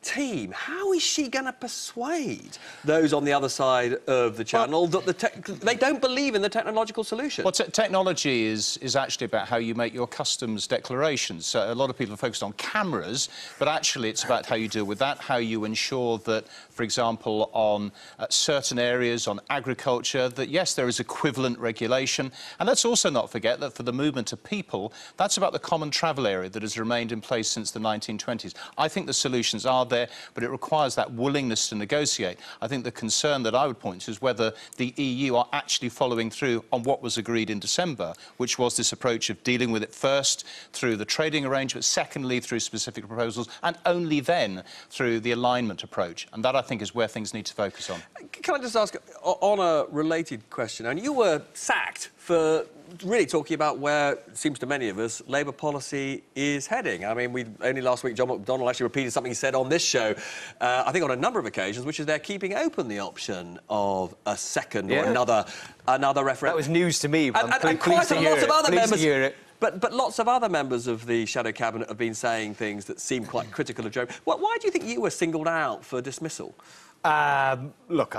team. How is she going to persuade those on the other side of the channel that they don't believe in the technological solution? Well, technology is actually about how you make your customs declarations. So a lot of people are focused on cameras, but actually it's about how you deal with that, how you ensure that, for example, on certain areas, on agriculture, that, yes, there is equivalent regulation. And let's also not forget that for the movement of people, that's about the common travel area that has remained in place since the 1920s. I think the solutions are there, but it requires that willingness to negotiate. I think the concern that I would point to is whether the EU are actually following through on what was agreed in December, which was this approach of dealing with it first through the trading arrangement, secondly through specific proposals, and only then through the alignment approach. And that, I think, is where things need to focus on. Can I just ask, on a related question, and you were sacked for really talking about where, it seems to many of us, Labour policy is heading. I mean, only last week John McDonnell actually repeated something he said on this show, I think on a number of occasions, which is they're keeping open the option of a second or another referendum. That was news to me. And quite a lot of other members. But lots of other members of the shadow cabinet have been saying things that seem quite critical of Joe. Why do you think you were singled out for dismissal? Look,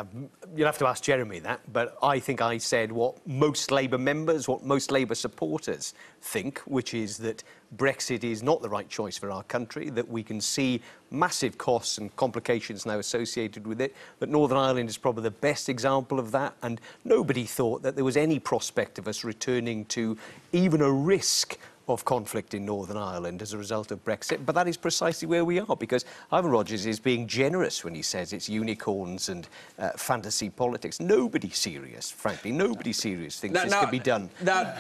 you'll have to ask Jeremy that, but I think I said what most Labour members, what most Labour supporters think, which is that Brexit is not the right choice for our country, that we can see massive costs and complications now associated with it, that Northern Ireland is probably the best example of that, and nobody thought that there was any prospect of us returning to even a risk of conflict in Northern Ireland as a result of Brexit, but that is precisely where we are, because Ivan Rogers is being generous when he says it's unicorns and fantasy politics. Nobody serious, frankly, nobody serious thinks this can be done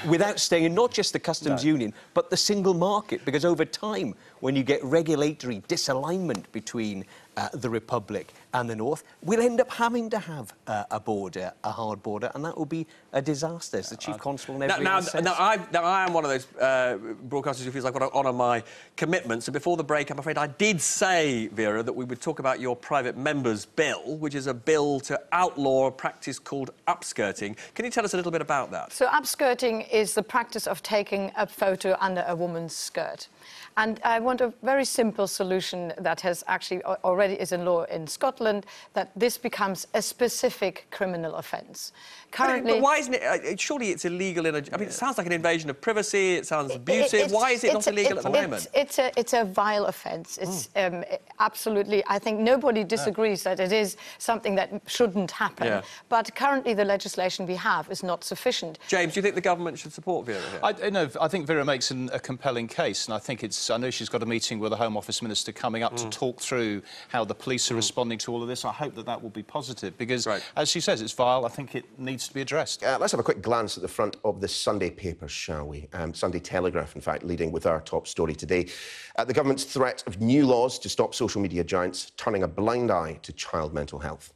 without staying in not just the customs union, but the single market, because over time, when you get regulatory disalignment between the Republic and the North, we'll end up having to have a border, a hard border, and that will be a disaster, as the Chief Constable and everyone says. I am one of those broadcasters who feels I've got to honour my commitments, and before the break, I'm afraid I did say, Vera, that we would talk about your private member's bill, which is a bill to outlaw a practice called upskirting. Can you tell us a little bit about that? So upskirting is the practice of taking a photo under a woman's skirt. And I want a very simple solution that has actually already is in law in Scotland, that this becomes a specific criminal offence. Currently, but why isn't it? Surely it's illegal in a. I mean, it sounds like an invasion of privacy. It sounds abusive. Why is it not illegal at the moment? It's a vile offence. It's absolutely. I think nobody disagrees that it is something that shouldn't happen. Yeah. But currently, the legislation we have is not sufficient. James, do you think the government should support Vera here? I think Vera makes a compelling case, and I think it's. I know she's got a meeting with the Home Office Minister coming up to talk through how the police are responding to all of this. I hope that will be positive, because, as she says, it's vile. I think it needs to be addressed. Let's have a quick glance at the front of the Sunday papers, shall we? Sunday Telegraph, in fact, leading with our top story today. The government's threat of new laws to stop social media giants turning a blind eye to child mental health.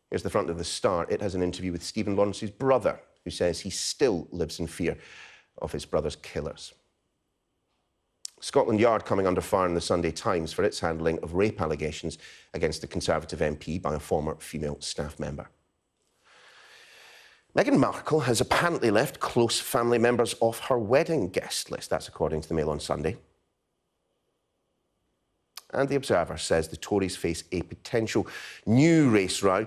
Here's the front of the Star. It has an interview with Stephen Lawrence's brother, who says he still lives in fear of his brother's killers. Scotland Yard coming under fire in the Sunday Times for its handling of rape allegations against a Conservative MP by a former female staff member. Meghan Markle has apparently left close family members off her wedding guest list. That's according to the Mail on Sunday. And The Observer says the Tories face a potential new race row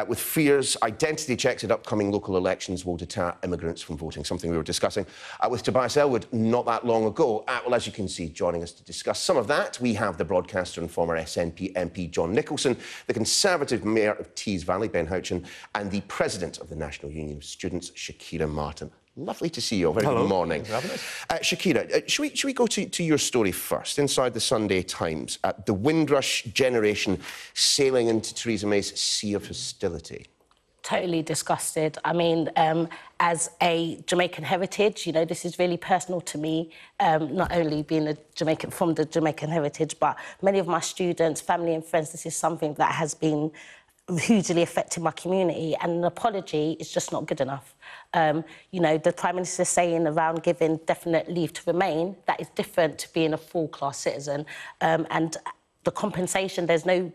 with fears identity checks at upcoming local elections will deter immigrants from voting, something we were discussing with Tobias Elwood not that long ago. Well, as you can see, joining us to discuss some of that, we have the broadcaster and former SNP MP John Nicholson, the Conservative Mayor of Tees Valley, Ben Houchin, and the President of the National Union of Students, Shakira Martin. Lovely to see you all. Very good morning. Shakira, should we go to your story first? Inside the Sunday Times, the Windrush generation sailing into Theresa May's sea of hostility. Totally disgusted. I mean, as a Jamaican heritage, you know, this is really personal to me, not only being a Jamaican from the Jamaican heritage, but many of my students, family and friends, this is something that has been hugely affecting my community, and an apology is just not good enough. You know, the Prime Minister saying around giving definite leave to remain, that is different to being a full-class citizen. And the compensation, there's no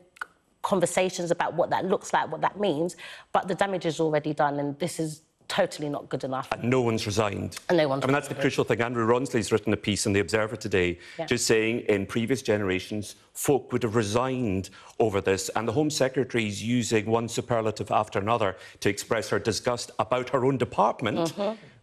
conversations about what that looks like, what that means, but the damage is already done, and this is totally not good enough. And no one's resigned. And no one's I mean, that's the crucial thing. Andrew Ronsley's written a piece in The Observer today, just saying in previous generations, folk would have resigned over this, and the Home Secretary's using one superlative after another to express her disgust about her own department,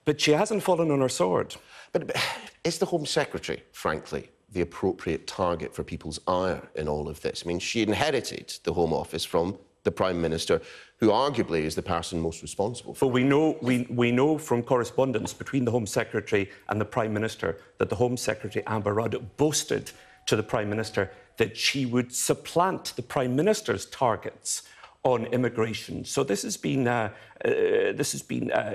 but she hasn't fallen on her sword. But is the Home Secretary, frankly, the appropriate target for people's ire in all of this? I mean, she inherited the Home Office from the Prime Minister, who arguably is the person most responsible for it. But we know from correspondence between the Home Secretary and the Prime Minister that the Home Secretary, Amber Rudd, boasted to the Prime Minister that she would supplant the Prime Minister's targets on immigration. So this has been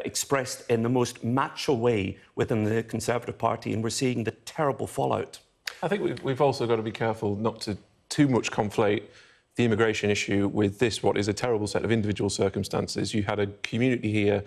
expressed in the most macho way within the Conservative Party, and we're seeing the terrible fallout. I think we've also got to be careful not to too much conflate the immigration issue with this, what is a terrible set of individual circumstances. You had a community here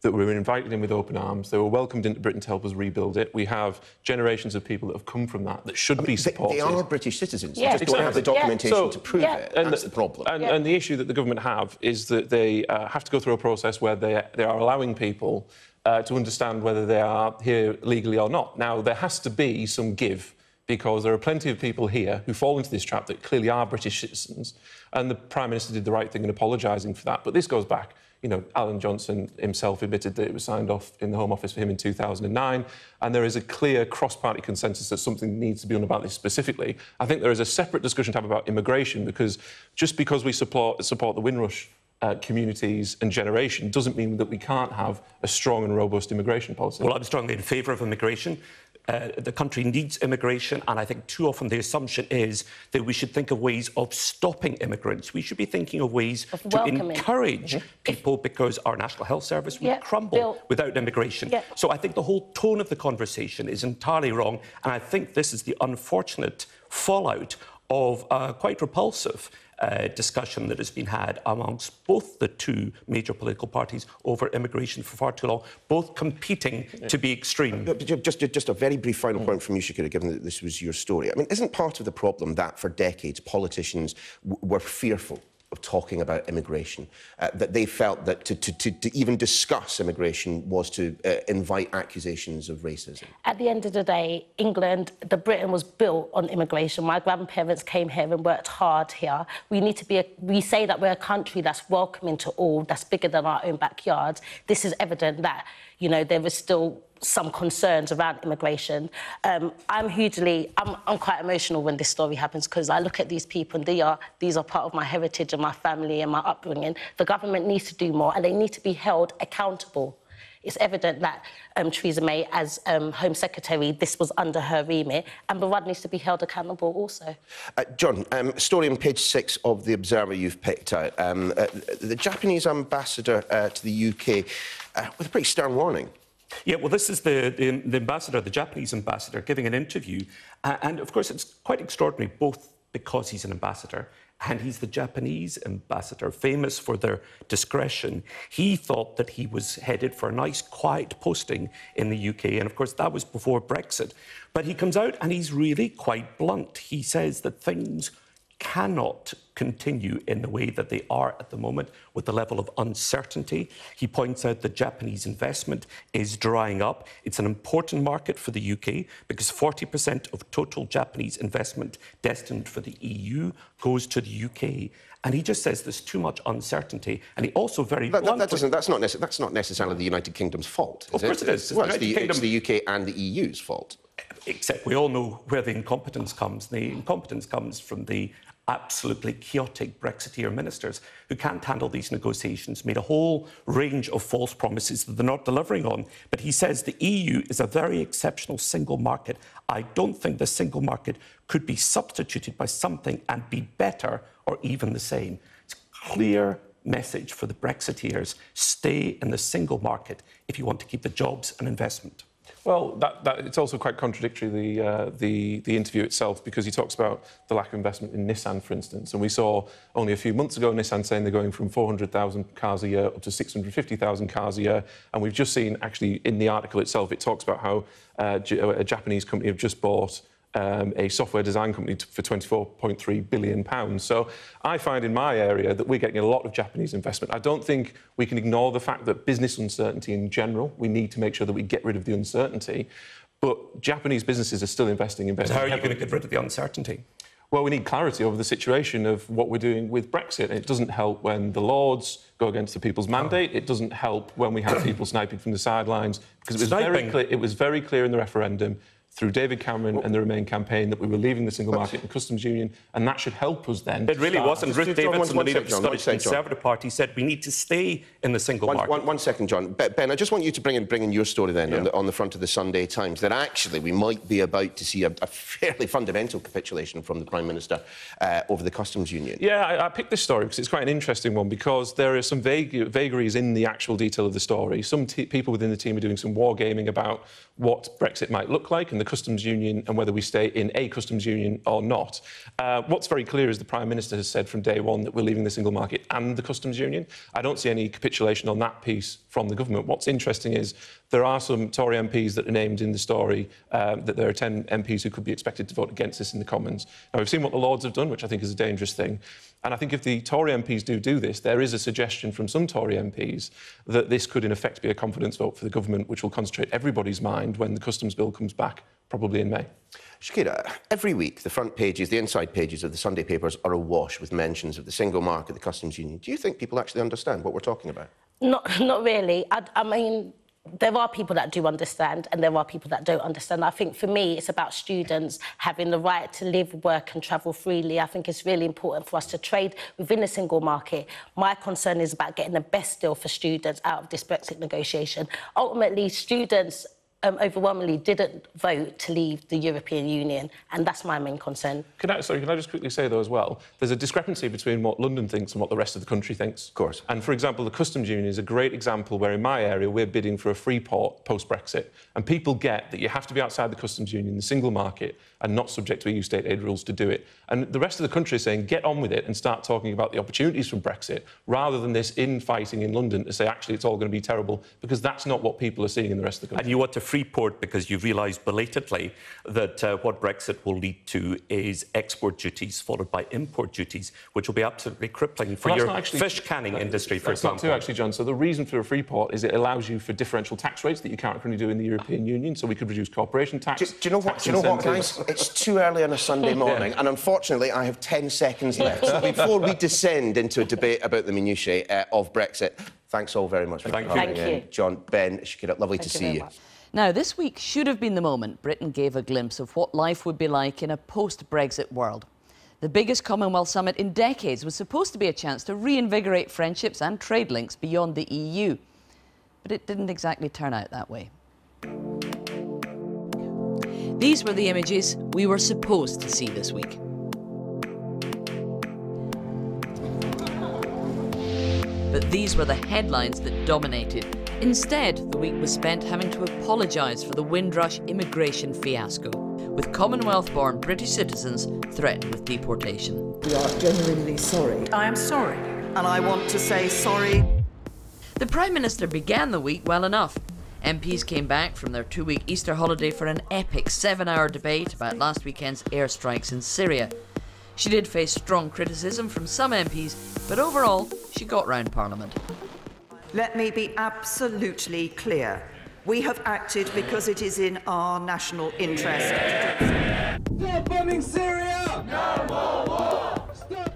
that were invited in with open arms. They were welcomed into Britain to help us rebuild it. We have generations of people that have come from that should be supported. They are British citizens. They just don't have the documentation to prove it. That's the problem. And the issue that the government have is that they have to go through a process where they are allowing people to understand whether they are here legally or not. Now, there has to be some give, because there are plenty of people here who fall into this trap that clearly are British citizens, and the Prime Minister did the right thing in apologising for that. But this goes back, you know, Alan Johnson himself admitted that it was signed off in the Home Office for him in 2009, and there is a clear cross-party consensus that something needs to be done about this specifically. I think there is a separate discussion to have about immigration, because just because we support the Windrush communities and generation doesn't mean that we can't have a strong and robust immigration policy. Well, I'm strongly in favour of immigration. The country needs immigration, and I think too often the assumption is that we should think of ways of stopping immigrants. We should be thinking of ways to encourage people, because our National Health Service would crumble without immigration. So I think the whole tone of the conversation is entirely wrong, and I think this is the unfortunate fallout of quite repulsive discussion that has been had amongst both the two major political parties over immigration for far too long, both competing to be extreme. Just a very brief final point from you, Shakira, given that this was your story. I mean, isn't part of the problem that for decades politicians were fearful of talking about immigration, that they felt that to even discuss immigration was to invite accusations of racism? At the end of the day, Britain was built on immigration. My grandparents came here and worked hard here. We say that we're a country that's welcoming to all, that's bigger than our own backyard. This is evident that, you know, there is still some concerns around immigration. I'm quite emotional when this story happens, because I look at these people and these are part of my heritage and my family and my upbringing. The government needs to do more, and they need to be held accountable. It's evident that Theresa May, as Home Secretary, this was under her remit, and Rudd needs to be held accountable also. John, story on page 6 of The Observer you've picked out. The Japanese ambassador to the UK with a pretty stern warning. Yeah, well, this is the ambassador, the Japanese ambassador, giving an interview. And, of course, it's quite extraordinary, both because he's an ambassador and he's the Japanese ambassador, famous for their discretion. He thought that he was headed for a nice, quiet posting in the UK. And, of course, that was before Brexit. But he comes out and he's really quite blunt. He says that things cannot continue in the way that they are at the moment, with the level of uncertainty. He points out that Japanese investment is drying up. It's an important market for the UK, because 40% of total Japanese investment destined for the EU goes to the UK. And he just says there's too much uncertainty. And he also very that's not necessarily the United Kingdom's fault, is it? Of course it is. Well, it's the UK and the EU's fault. Except we all know where the incompetence comes. The incompetence comes from the absolutely chaotic Brexiteer ministers who can't handle these negotiations, made a whole range of false promises that they're not delivering on. But he says the EU is a very exceptional single market. I don't think the single market could be substituted by something and be better or even the same. It's a clear message for the Brexiteers: stay in the single market if you want to keep the jobs and investment. Well, it's also quite contradictory, the interview itself, because he talks about the lack of investment in Nissan, for instance. And we saw only a few months ago Nissan saying they're going from 400,000 cars a year up to 650,000 cars a year. And we've just seen, actually, in the article itself, it talks about how a Japanese company have just bought a software design company for £24.3 billion. So I find in my area that we're getting a lot of Japanese investment. I don't think we can ignore the fact that business uncertainty in general, we need to make sure that we get rid of the uncertainty. But Japanese businesses are still investing. But how are you going to get rid of the uncertainty? Well, we need clarity over the situation of what we're doing with Brexit. It doesn't help when the Lords go against the people's mandate. It doesn't help when we have people sniping from the sidelines, because it was very clear in the referendum through David Cameron and the Remain campaign that we were leaving the single market and customs union, and that should help us then. It really wasn't. Ruth Davidson, the leader of the Scottish Conservative Party, said we need to stay in the single market. One second, John. Ben, I just want you to bring in your story then on the front of the Sunday Times, that actually we might be about to see a fairly fundamental capitulation from the Prime Minister over the customs union. Yeah, I picked this story because it's quite an interesting one, because there are some vagaries in the actual detail of the story. Some people within the team are doing some wargaming about what Brexit might look like and the customs union and whether we stay in a customs union or not. What's very clear is the Prime Minister has said from day one that we're leaving the single market and the customs union. I don't see any capitulation on that piece from the government. What's interesting is there are some Tory MPs that are named in the story, that there are 10 MPs who could be expected to vote against this in the Commons. Now, we've seen what the Lords have done, which I think is a dangerous thing. And I think if the Tory MPs do this, there is a suggestion from some Tory MPs that this could in effect be a confidence vote for the government, which will concentrate everybody's mind when the customs bill comes back, probably in May. Shakira, every week the front pages, the inside pages of the Sunday papers are awash with mentions of the single market, the customs union. Do you think people actually understand what we're talking about? Not really. I mean, there are people that do understand and there are people that don't understand. I think for me, it's about students having the right to live, work and travel freely. I think it's really important for us to trade within the single market. My concern is about getting the best deal for students out of this Brexit negotiation. Ultimately, students overwhelmingly didn't vote to leave the European Union, and that's my main concern. Can I just quickly say, though, as well, there's a discrepancy between what London thinks and what the rest of the country thinks. Of course. And, for example, the customs union is a great example where, in my area, we're bidding for a free port post-Brexit, and people get that you have to be outside the customs union, the single market, and not subject to EU state aid rules to do it. And the rest of the country is saying, get on with it and start talking about the opportunities from Brexit, rather than this infighting in London to say, actually, it's all going to be terrible, because that's not what people are seeing in the rest of the country. And you want to free port because you realise belatedly that what Brexit will lead to is export duties followed by import duties, which will be absolutely crippling for your fish canning industry, for example. That's not true, actually, John. So the reason for a free port is it allows you for differential tax rates that you can't currently do in the European Union, so we could reduce corporation tax. Do you know what, guys? It's too early on a Sunday morning, and unfortunately I have 10 seconds left. So before we descend into a debate about the minutiae of Brexit, thanks all very much for coming in. John, Ben, Shakira, lovely to see you. Now, this week should have been the moment Britain gave a glimpse of what life would be like in a post-Brexit world. The biggest Commonwealth summit in decades was supposed to be a chance to reinvigorate friendships and trade links beyond the EU. But it didn't exactly turn out that way. These were the images we were supposed to see this week. But these were the headlines that dominated. Instead, the week was spent having to apologise for the Windrush immigration fiasco, with Commonwealth-born British citizens threatened with deportation. We are genuinely sorry. I am sorry, and I want to say sorry. The Prime Minister began the week well enough. MPs came back from their 2-week Easter holiday for an epic 7-hour debate about last weekend's airstrikes in Syria. She did face strong criticism from some MPs, but overall, she got round Parliament. Let me be absolutely clear. We have acted because it is in our national interest. Stop bombing Syria! No more war!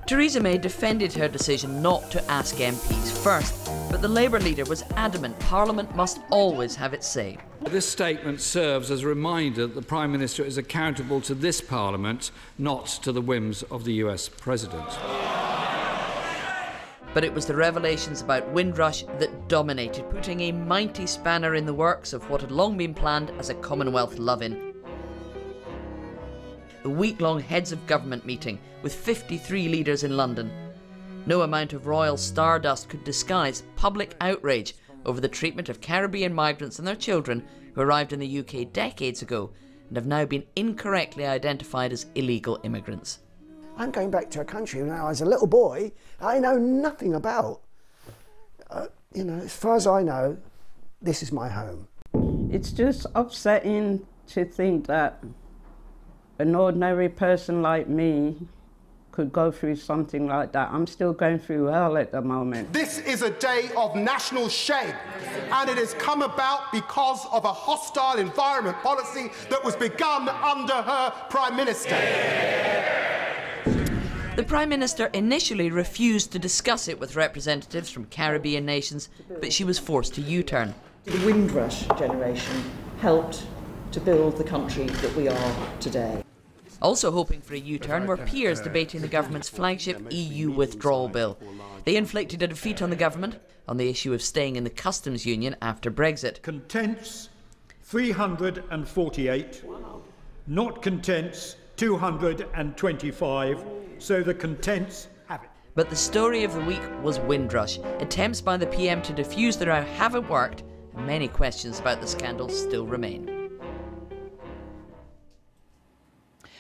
Theresa May defended her decision not to ask MPs first, but the Labour leader was adamant Parliament must always have its say. This statement serves as a reminder that the Prime Minister is accountable to this Parliament, not to the whims of the US President. But it was the revelations about Windrush that dominated, putting a mighty spanner in the works of what had long been planned as a Commonwealth love-in. The week-long Heads of Government meeting with 53 leaders in London. No amount of royal stardust could disguise public outrage over the treatment of Caribbean migrants and their children who arrived in the UK decades ago and have now been incorrectly identified as illegal immigrants. I'm going back to a country now as a little boy I know nothing about. You know, as far as I know, this is my home. It's just upsetting to think that an ordinary person like me could go through something like that. I'm still going through hell at the moment. This is a day of national shame, and it has come about because of a hostile environment policy that was begun under her Prime Minister. The Prime Minister initially refused to discuss it with representatives from Caribbean nations, but she was forced to U-turn. The Windrush generation helped to build the country that we are today. Also hoping for a U-turn were peers debating the government's flagship EU withdrawal bill. They inflicted a defeat on the government on the issue of staying in the customs union after Brexit. Contents 348, not contents 225, so the contents have it. But the story of the week was Windrush. Attempts by the PM to defuse the row haven't worked, and many questions about the scandal still remain.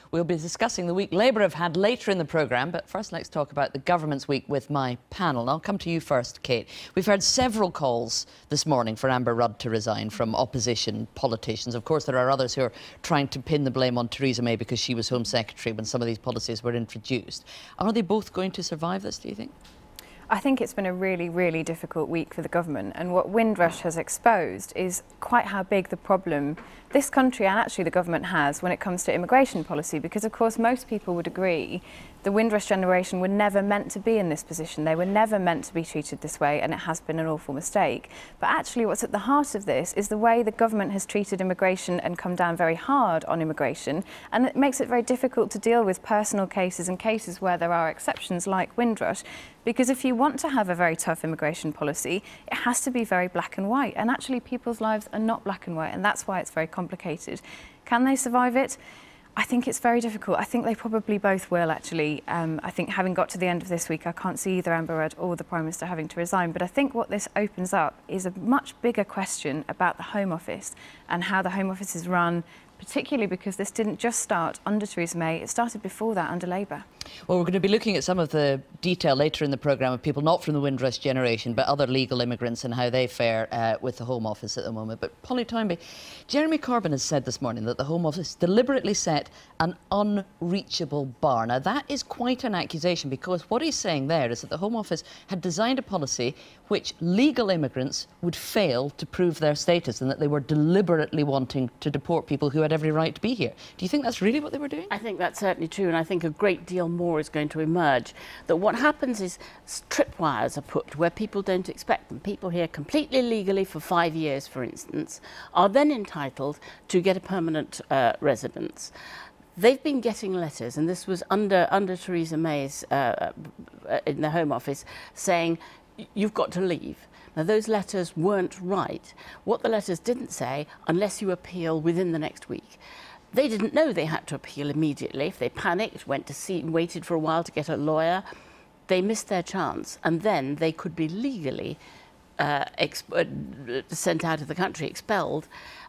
We'll be discussing the week Labour have had later in the programme, but first let's talk about the government's week with my panel. And I'll come to you first, Kate. We've heard several calls this morning for Amber Rudd to resign from opposition politicians. Of course, there are others who are trying to pin the blame on Theresa May because she was Home Secretary when some of these policies were introduced. Are they both going to survive this, do you think? I think it's been a really, really difficult week for the government, and what Windrush has exposed is quite how big the problem this country and actually the government has when it comes to immigration policy, because of course most people would agree the Windrush generation were never meant to be in this position. They were never meant to be treated this way, and it has been an awful mistake. But actually what's at the heart of this is the way the government has treated immigration and come down very hard on immigration, and it makes it very difficult to deal with personal cases and cases where there are exceptions like Windrush, because if you want to have a very tough immigration policy, it has to be very black and white, and actually people's lives are not black and white, and that's why it's very complicated. Can they survive it? I think it's very difficult. I think they probably both will, actually. I think having got to the end of this week, I can't see either Amber Rudd or the Prime Minister having to resign. But I think what this opens up is a much bigger question about the Home Office and how the Home Office is run, particularly because this didn't just start under Theresa May, it started before that under Labour. Well, we're going to be looking at some of the detail later in the programme of people not from the Windrush generation, but other legal immigrants and how they fare with the Home Office at the moment. But Polly Toynbee, Jeremy Corbyn has said this morning that the Home Office deliberately set an unreachable bar. Now, that is quite an accusation, because what he's saying there is that the Home Office had designed a policy which legal immigrants would fail to prove their status, and that they were deliberately wanting to deport people who had every right to be here. Do you think that's really what they were doing? I think that's certainly true, and I think a great deal more is going to emerge. That what happens is tripwires are put where people don't expect them. People here completely legally for 5 years, for instance, are then entitled to get a permanent residence. They've been getting letters, and this was under Theresa May's in the Home Office, saying you've got to leave. Now, those letters weren't right. What the letters didn't say, unless you appeal within the next week. They didn't know they had to appeal immediately. If they panicked, went to see, waited for a while to get a lawyer, they missed their chance, and then they could be legally sent out of the country, expelled.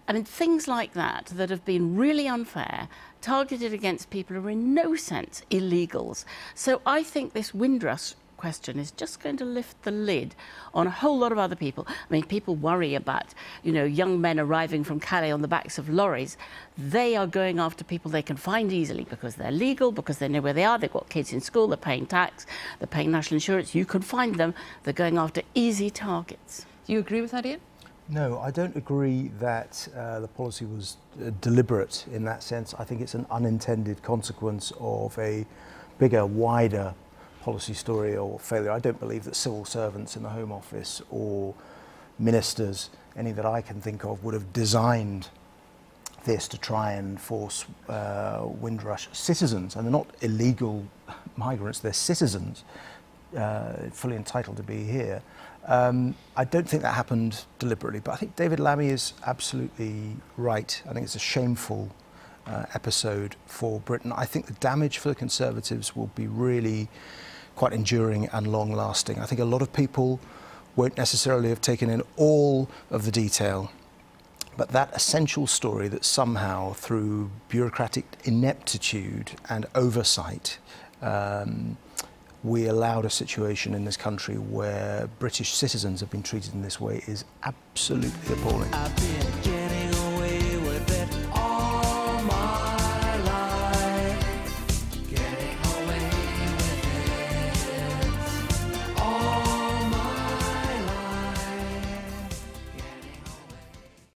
I mean, things like that have been really unfair, targeted against people who are in no sense illegals. So I think this Windrush question is just going to lift the lid on a whole lot of other people. I mean, people worry about, you know, young men arriving from Calais on the backs of lorries. They are going after people they can find easily because they're legal, because they know where they are, they've got kids in school, they're paying tax, they're paying national insurance. You can find them. They're going after easy targets. Do you agree with that, Ian? No, I don't agree that the policy was deliberate in that sense. I think it's an unintended consequence of a bigger, wider policy story or failure. I don't believe that civil servants in the Home Office or ministers, any that I can think of, would have designed this to try and force Windrush citizens, and they're not illegal migrants, they're citizens, fully entitled to be here. I don't think that happened deliberately, but I think David Lammy is absolutely right. I think it's a shameful episode for Britain. I think the damage for the Conservatives will be really quite enduring and long-lasting. I think a lot of people won't necessarily have taken in all of the detail, but that essential story that somehow, through bureaucratic ineptitude and oversight, we allowed a situation in this country where British citizens have been treated in this way is absolutely appalling.